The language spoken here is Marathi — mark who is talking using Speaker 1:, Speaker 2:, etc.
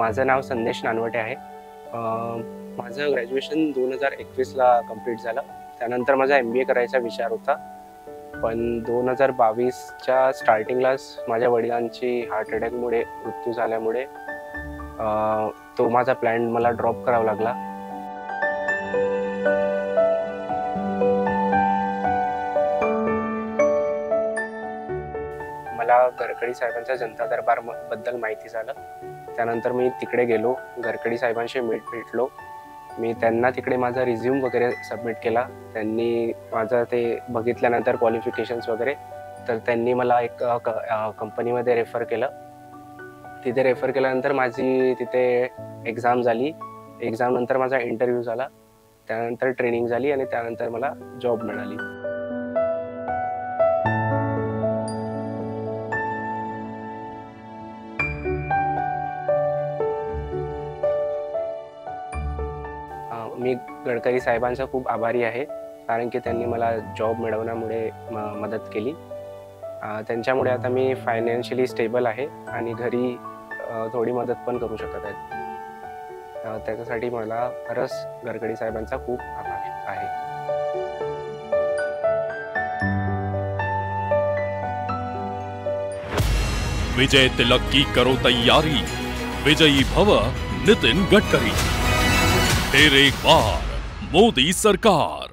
Speaker 1: माझं नाव संदेश नानवटे आहे. माझं ग्रॅज्युएशन 2021ला कंप्लीट झालं. त्यानंतर माझा MBA करायचा विचार होता. पण 2022च्या स्टार्टिंगलाच माझ्या वडिलांची हार्ट अटॅकमुळे मृत्यू झाल्यामुळे तो माझा प्लॅन मला ड्रॉप करावा लागला. मला गडकरी साहेबांच्या जनता दरबार बद्दल माहिती झालं. त्यानंतर मी तिकडे गेलो, गडकरी साहेबांशी भेटलो. मी त्यांना तिकडे माझा रिझ्यूम वगैरे सबमिट केला. त्यांनी माझं ते बघितल्यानंतर क्वालिफिकेशन्स वगैरे, तर त्यांनी मला एक कंपनीमध्ये रेफर केलं. तिथे रेफर केल्यानंतर माझी तिथे एक्झाम झाली. एक्झामनंतर माझा इंटरव्ह्यू झाला. त्यानंतर ट्रेनिंग झाली आणि त्यानंतर मला जॉब मिळाली. मी गडकरी साहेबांचा खूप आभारी आहे, कारण की त्यांनी मला जॉब मिळवण्यामुळे मदत केली. त्यांच्यामुळे आता मी फायनान्शियली स्टेबल आहे आणि घरी थोडी मदत पण करू शकत आहे. त्याच्यासाठी मला खरंच गडकरी साहेबांचा खूप आभार आहे.
Speaker 2: विजय तिलक की करो तैयारी, विजयी भव नितिन गडकरी। फिर एक बार मोदी सरकार।